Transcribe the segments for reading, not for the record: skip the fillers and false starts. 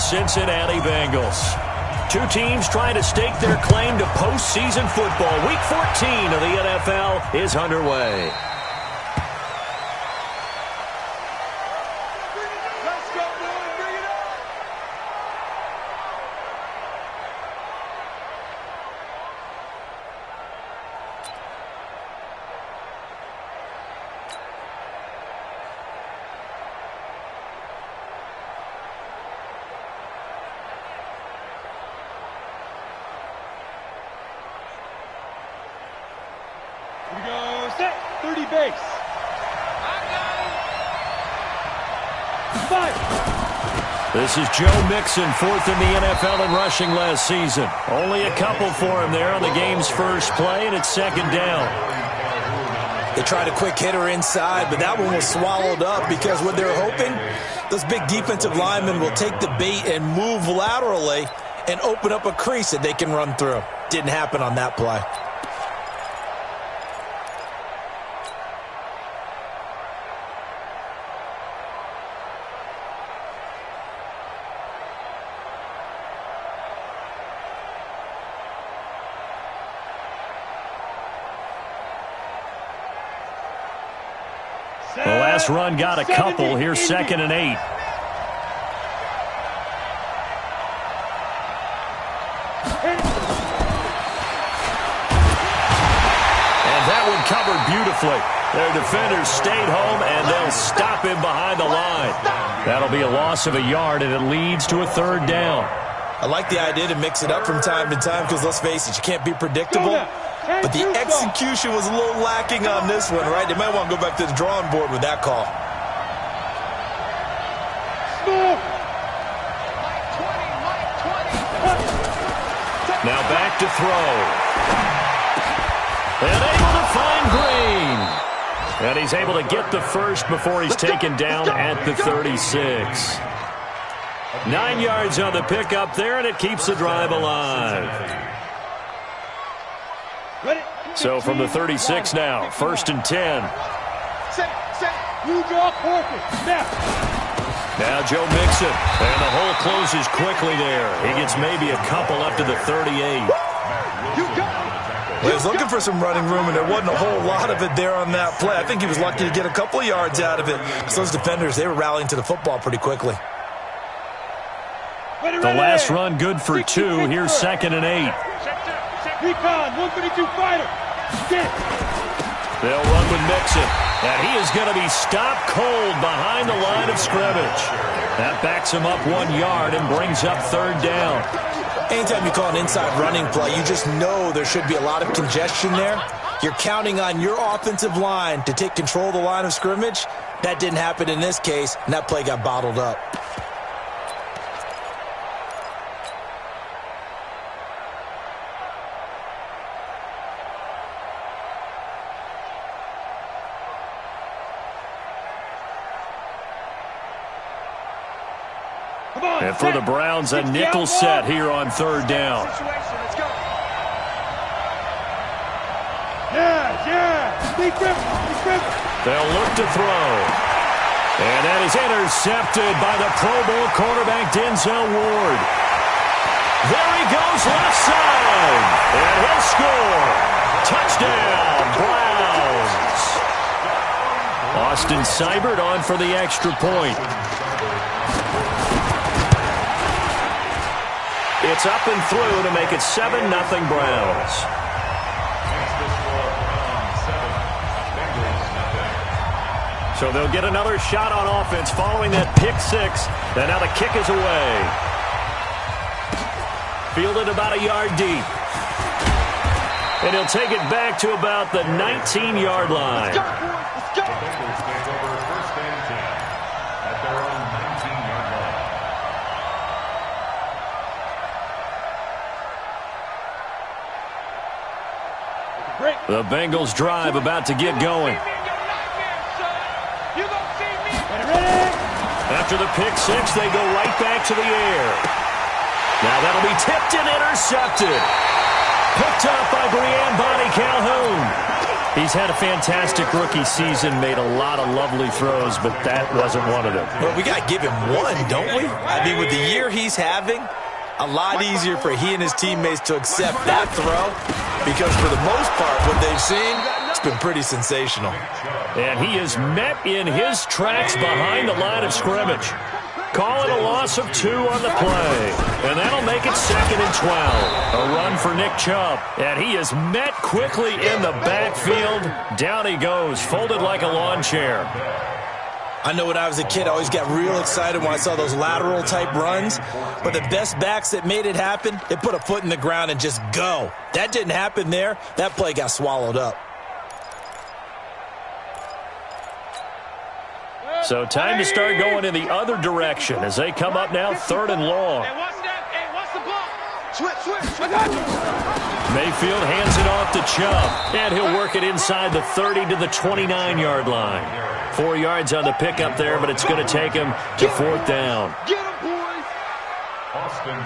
Cincinnati Bengals. Two teams trying to stake their claim to postseason football. Week 14 of the NFL is underway. Here we go, set, 30 base. Five. This is Joe Mixon, fourth in the NFL in rushing last season. Only a couple for him there on the game's first play, and it's second down. They tried a quick hitter inside, but that one was swallowed up because what they're hoping, those big defensive linemen will take the bait and move laterally and open up a crease that they can run through. Didn't happen on that play. The last run got a couple. Here's 2nd and 8. And that one covered beautifully. Their defenders stayed home, and they'll stop him behind the line. That'll be a loss of a yard, and it leads to a third down. I like the idea to mix it up from time to time because, let's face it, you can't be predictable. But the execution was a little lacking on this one, right? They might want to go back to the drawing board with that call. Now back to throw. And able to find Green. And he's able to get the first before he's taken down at the 36. 9 yards on the pickup there, and it keeps the drive alive. So from the 36 now, 1st and 10. Now Joe Mixon, and the hole closes quickly there. He gets maybe a couple up to the 38. Well, he was looking for some running room, and there wasn't a whole lot of it there on that play. I think he was lucky to get a couple of yards out of it. So those defenders, they were rallying to the football pretty quickly. The last run good for 2. Here's 2nd and 8. Recon, 132 fighter. They'll run with Mixon, and he is going to be stopped cold behind the line of scrimmage. That backs him up 1 yard and brings up 3rd down. Anytime you call an inside running play, you just know there should be a lot of congestion there. You're counting on your offensive line to take control of the line of scrimmage. That didn't happen in this case, and that play got bottled up. And for the Browns, a nickel set here on 3rd down. They'll look to throw. And that is intercepted by the Pro Bowl cornerback Denzel Ward. There he goes left side. And he'll score. Touchdown, Browns. Austin Seibert on for the extra point. It's up and through to make it 7-0 Browns. So they'll get another shot on offense following that pick 6. And now the kick is away. Fielded about a yard deep. And he'll take it back to about the 19-yard line. Let's go. Bengals take over 1st and 10 at their own 19-yard line. The Bengals drive about to get going. After the pick 6, they go right back to the air. Now that'll be tipped and intercepted. Picked up by Brian Bonnie Calhoun. He's had a fantastic rookie season, made a lot of lovely throws, but that wasn't one of them. Well, we got to give him one, don't we? I mean, with the year he's having, a lot easier for he and his teammates to accept that throw because for the most part, what they've seen, it's been pretty sensational. And he is met in his tracks behind the line of scrimmage. Calling a loss of 2 on the play. And that'll make it 2nd and 12. A run for Nick Chubb. And he is met quickly in the backfield. Down he goes, folded like a lawn chair. I know when I was a kid, I always got real excited when I saw those lateral-type runs. But the best backs that made it happen, they put a foot in the ground and just go. That didn't happen there. That play got swallowed up. So time to start going in the other direction as they come up now 3rd and long. Hey, watch that. Hey, watch the block. Switch. I got you. Mayfield hands it off to Chubb, and he'll work it inside the 30 to the 29-yard line. 4 yards on the pickup there, but it's going to take him to 4th down. Get him, boys. Austin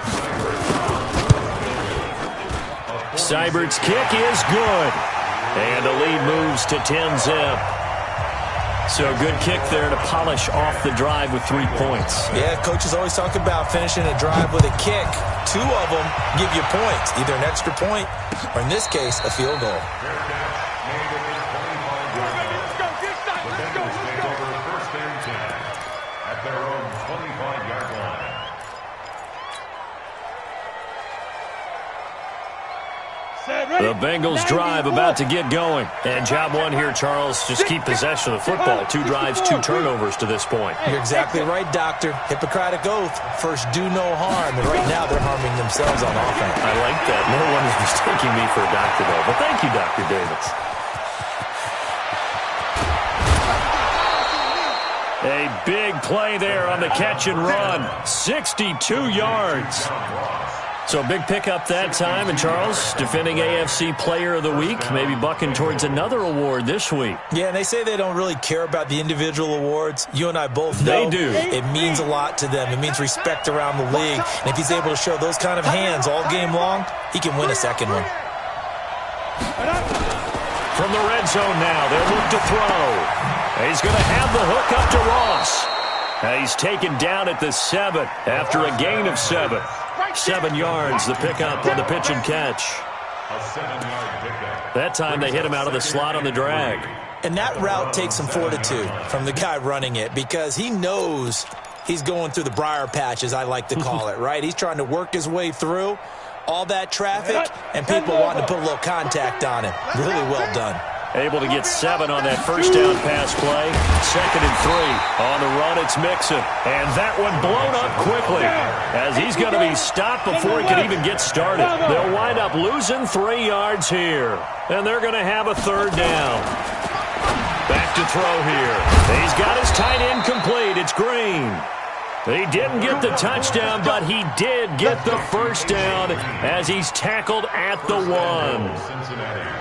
Seibert's kick is good, and the lead moves to 10-zip. So a good kick there to polish off the drive with 3 points. Yeah, coaches always talk about finishing a drive with a kick. 2 of them give you points, either an extra point or, in this case, a field goal. The Bengals drive about to get going. And job one here, Charles, just keep possession of the football. 2 drives, 2 turnovers to this point. You're exactly right, Doctor. Hippocratic oath. First, do no harm. And right now, they're harming themselves on offense. I like that. No one is mistaking me for a doctor, though. But thank you, Dr. Davis. A big play there on the catch and run. 62 yards. So a big pickup that time. And Charles, defending AFC Player of the Week, maybe bucking towards another award this week. Yeah, and they say they don't really care about the individual awards. You and I both know they do. It means a lot to them. It means respect around the league. And if he's able to show those kind of hands all game long, he can win a second one. From the red zone now, they'll look to throw. He's going to have the hook up to Ross. He's taken down at the 7 after a gain of 7. 7 yards, the pickup on the pitch and catch. A 7-yard pickup. That time they hit him out of the slot on the drag. And that route takes some fortitude from the guy running it because he knows he's going through the briar patch, as I like to call it, right? He's trying to work his way through all that traffic and people wanting to put a little contact on him. Really well done. Able to get 7 on that first down pass play. 2nd and 3. On the run, it's Mixon. And that one blown up quickly as he's going to be stopped before he can even get started. They'll wind up losing 3 yards here. And they're going to have a 3rd down. Back to throw here. He's got his tight end complete. It's Green. He didn't get the touchdown, but he did get the first down as he's tackled at the 1. Cincinnati.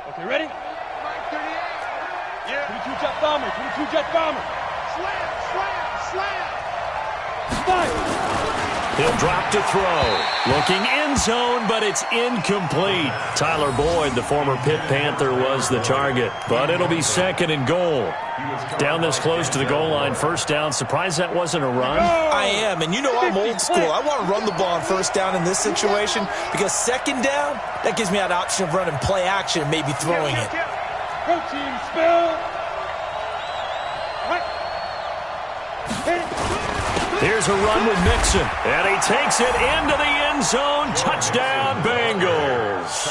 Okay, ready? 38. Yeah. 22 jet bomber. 22 jet bomber. Slam, slam, slam. He'll drop to throw. Looking end zone, but it's incomplete. Tyler Boyd, the former Pitt Panther, was the target. But it'll be second and goal. Down this close to the goal line, first down. Surprised that wasn't a run? I am, and you know I'm old school. I want to run the ball on first down in this situation because second down, that gives me that option of running play action and maybe throwing it. Protein spill. Here's a run with Mixon, and he takes it into the end zone. Touchdown, Bengals.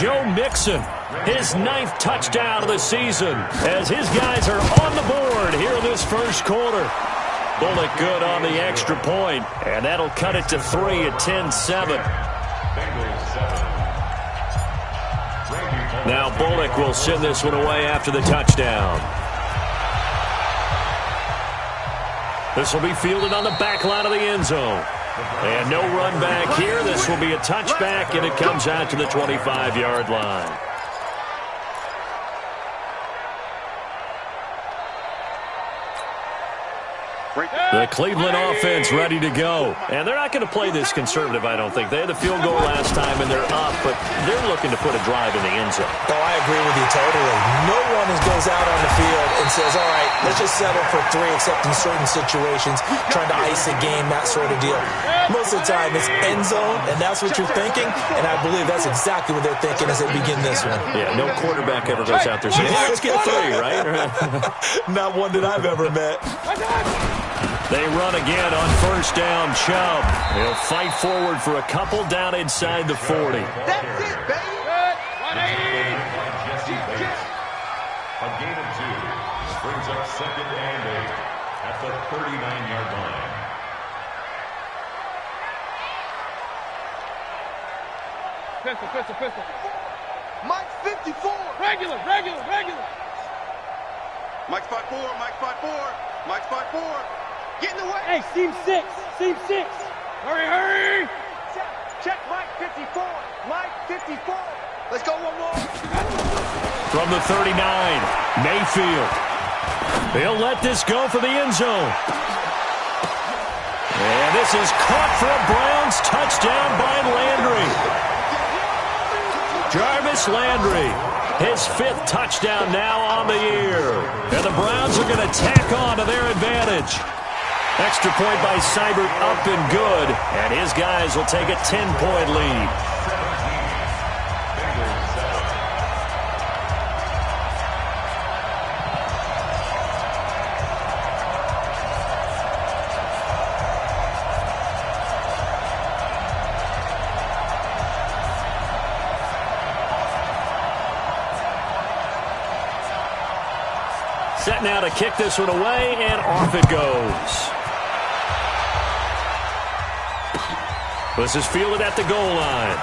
Joe Mixon, his 9th touchdown of the season, as his guys are on the board here in this first quarter. Bullock good on the extra point, and that'll cut it to 3 at 10-7. Now Bullock will send this one away after the touchdown. This will be fielded on the back line of the end zone. And no run back here. This will be a touchback, and it comes out to the 25-yard line. The Cleveland offense ready to go. And they're not going to play this conservative, I don't think. They had the field goal last time, and they're up, but they're looking to put a drive in the end zone. Oh, I agree with you totally. No one goes out on the field and says, all right, let's just settle for 3, except in certain situations, trying to ice a game, that sort of deal. Most of the time, it's end zone, and that's what you're thinking, and I believe that's exactly what they're thinking as they begin this one. Yeah, no quarterback ever goes out there saying, hey, let's get 3, right? Not one that I've ever met. They run again on first down. Chubb. He'll fight forward for a couple down inside the 40. That's it, baby. 180. A gain of 2 brings up second and 8 at the 39-yard line. Pistol. Mike's 54. Regular. Mike's 5-4. Mike's 5-4. Get in the way. Hey, seam 6. Hurry. Check Mike 54. Mike 54. Let's go one more. From the 39, Mayfield. He'll let this go for the end zone. And this is caught for a Browns touchdown by Landry. Jarvis Landry, his 5th touchdown now on the year. And the Browns are going to tack on to their advantage. Extra point by Seibert up and good. And his guys will take a 10-point lead. Set now to kick this one away, and off it goes. This is fielded at the goal line.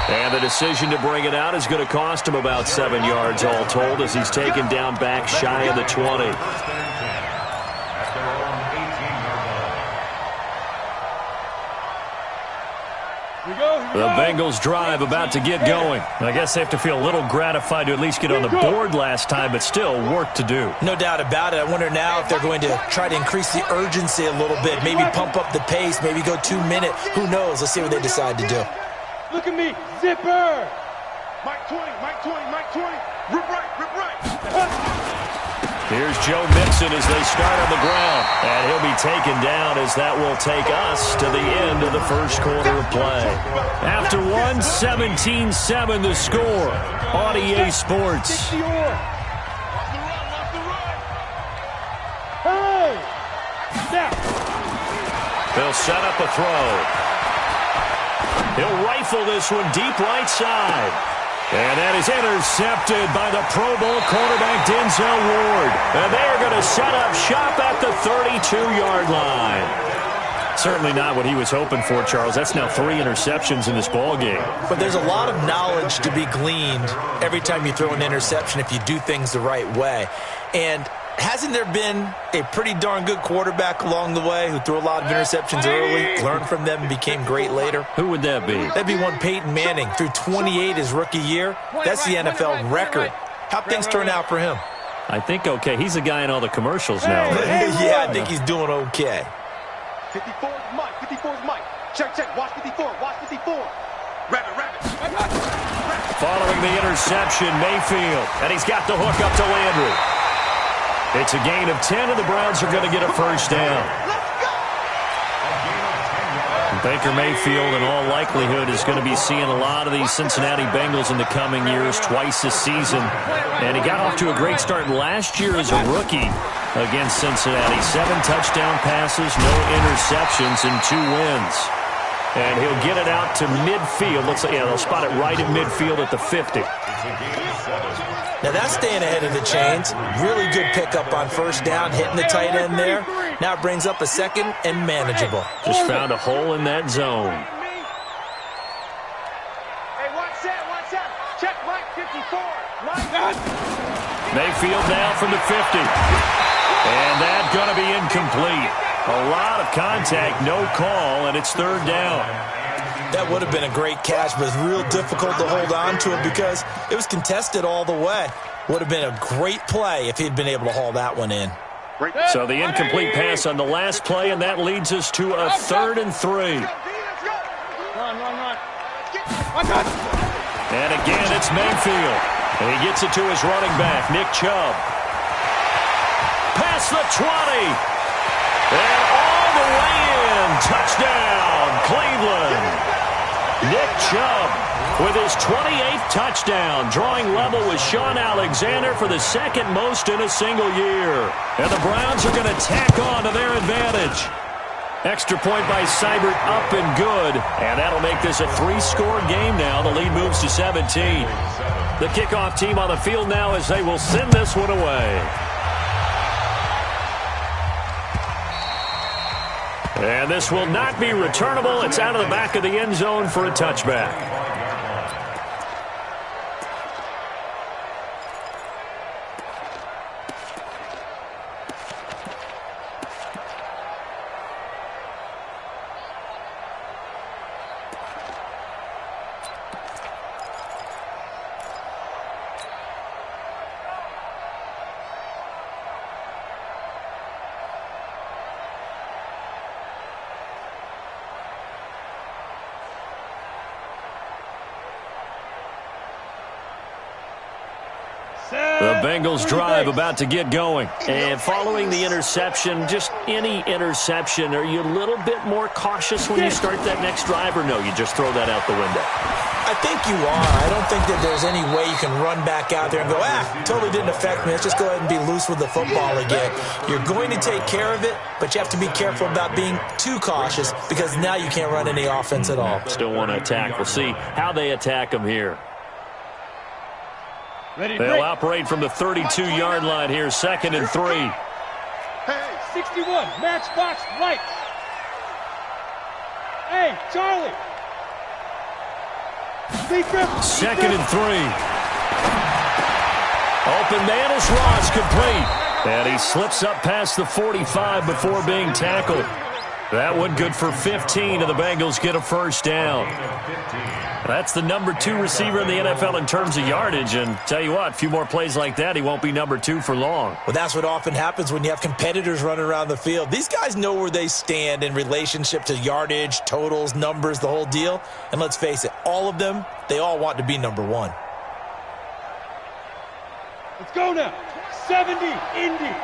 And the decision to bring it out is going to cost him about 7 yards all told as he's taken down back shy of the 20. The Bengals drive about to get going. I guess they have to feel a little gratified to at least get on the board last time, but still work to do. No doubt about it. I wonder now if they're going to try to increase the urgency a little bit, maybe pump up the pace, maybe go 2 minute. Who knows? Let's see what they decide to do. Look at me. Zipper. Mike 20. Rip right. Here's Joe Mixon as they start on the ground. And he'll be taken down as that will take us to the end of the first quarter of play. After 17-7 the score on EA Sports. They'll set up a throw. He'll rifle this one deep right side. And that is intercepted by the Pro Bowl quarterback Denzel Ward. And they are going to set up shop at the 32-yard line. Certainly not what he was hoping for, Charles. That's now 3 interceptions in this ballgame. But there's a lot of knowledge to be gleaned every time you throw an interception if you do things the right way. And hasn't there been a pretty darn good quarterback along the way who threw a lot of interceptions early, learned from them, and became great later? Who would that be? That'd be one Peyton Manning. Threw 28 his rookie year. That's the NFL record. How'd things turn out for him? I think okay. He's a guy in all the commercials now. Right? Yeah, I think he's doing okay. 54 is Mike. 54 is Mike. Check, check. Watch 54. Watch 54. Rabbit, rabbit. Following the interception, Mayfield. And he's got the hook up to Landry. It's a gain of 10, and the Browns are going to get a first down. Baker Mayfield, in all likelihood, is going to be seeing a lot of these Cincinnati Bengals in the coming years, twice this season. And he got off to a great start last year as a rookie against Cincinnati. 7 touchdown passes, no interceptions, and 2 wins. And he'll get it out to midfield. Looks like, yeah, they'll spot it right at midfield at the 50. Now that's staying ahead of the chains. Really good pickup on first down, hitting the tight end there. Now it brings up a second and manageable. Just found a hole in that zone. Hey, watch that, watch that. Check Mike 54. Mike. Mayfield now from the 50. And that's going to be incomplete. A lot of contact, no call, and it's third down. That would have been a great catch, but it's real difficult to hold on to it because it was contested all the way. Would have been a great play if he'd been able to haul that one in. So the incomplete pass on the last play, and that leads us to a 3rd and 3. Run. And again, it's Mayfield. And he gets it to his running back, Nick Chubb. Past the 20. And all the way in. Touchdown, Cleveland. Nick Chubb with his 28th touchdown, drawing level with Sean Alexander for the 2nd most in a single year. And the Browns are going to tack on to their advantage. Extra point by Seibert, up and good. And that'll make this a 3-score game now. The lead moves to 17. The kickoff team on the field now as they will send this one away. And this will not be returnable. It's out of the back of the end zone for a touchback. The Bengals drive about to get going. And following the interception, just any interception, are you a little bit more cautious when you start that next drive, or no, you just throw that out the window? I think you are. I don't think that there's any way you can run back out there and go, totally didn't affect me. Let's just go ahead and be loose with the football again. You're going to take care of it, but you have to be careful about being too cautious because now you can't run any offense at all. Still want to attack. We'll see how they attack them here. They'll operate from the 32-yard line here, 2nd and 3. Hey, 61, matchbox right. Hey, Charlie. 2nd and 3. Open man is Ross, complete. And he slips up past the 45 before being tackled. That one good for 15, and the Bengals get a first down. That's the number 2 receiver in the NFL in terms of yardage, and tell you what, a few more plays like that, he won't be number 2 for long. Well, that's what often happens when you have competitors running around the field. These guys know where they stand in relationship to yardage, totals, numbers, the whole deal. And let's face it, all of them, they all want to be number 1. Let's go now. 70, Indy.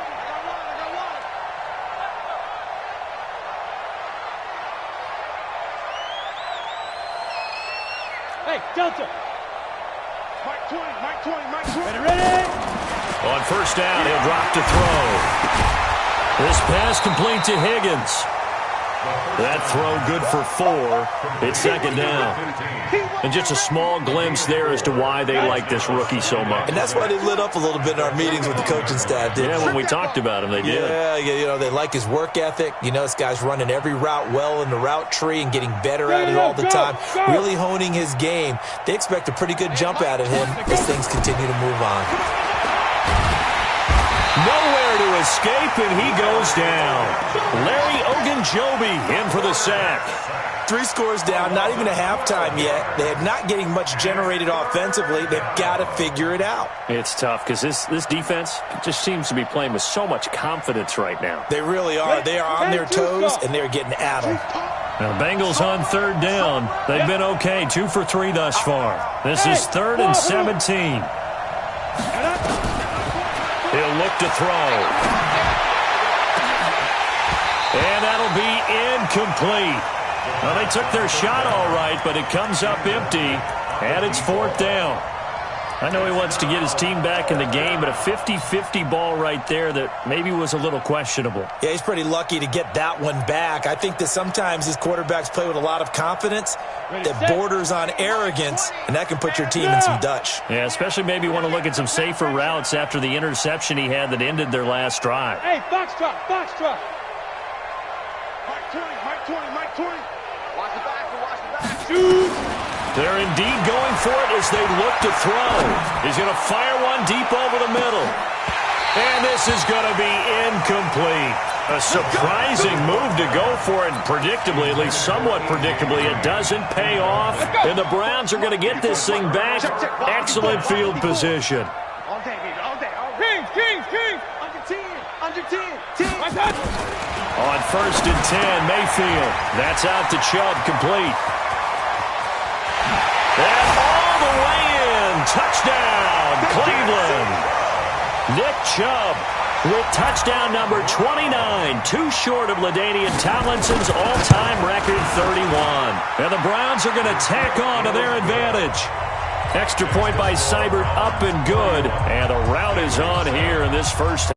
Hey, Delta. Mike 20, Mike 20, Mike 20. Ready? On first down, he'll drop to throw. This pass complete to Higgins. That throw good for 4. It's 2nd down. And just a small glimpse there as to why they like this rookie so much. And that's why they lit up a little bit in our meetings with the coaching staff. Yeah, when we talked about him, they did. Yeah, you know, they like his work ethic. You know, this guy's running every route well in the route tree and getting better at it all the time. Really honing his game. They expect a pretty good jump out of him as things continue to move on. Nowhere to escape, and he goes down. Larry Ogunjobi in for the sack. 3 scores down, not even a halftime yet. They're not getting much generated offensively. They've got to figure it out. It's tough because this defense just seems to be playing with so much confidence right now. They really are. They are on their toes, and they're getting at them. Now, the Bengals on 3rd down. They've been okay, 2 for 3 thus far. This is 3rd and 17. He'll look to throw. And that'll be incomplete. Well, they took their shot all right, but it comes up empty, and it's 4th down. I know he wants to get his team back in the game, but a 50-50 ball right there that maybe was a little questionable. Yeah, he's pretty lucky to get that one back. I think that sometimes these quarterbacks play with a lot of confidence that borders on arrogance, and that can put your team in some Dutch. Yeah, especially maybe want to look at some safer routes after the interception he had that ended their last drive. Hey, box drop, box drop. Mike 20, Mike 20. Watch the back, watch the back. Shoot! They're indeed going for it as they look to throw. He's going to fire one deep over the middle. And this is going to be incomplete. A surprising move to go for it, and predictably, at least somewhat predictably, it doesn't pay off. And the Browns are going to get this thing back. Excellent field position. All day, baby, all day. Kings. Under 10. On 1st and 10, Mayfield. That's out to Chubb, complete. And all the way in. Touchdown, Cleveland. Nick Chubb with touchdown number 29, 2 short of LaDainian Tomlinson's all-time record 31. And the Browns are going to tack on to their advantage. Extra point by Seibert, up and good. And the route is on here in this first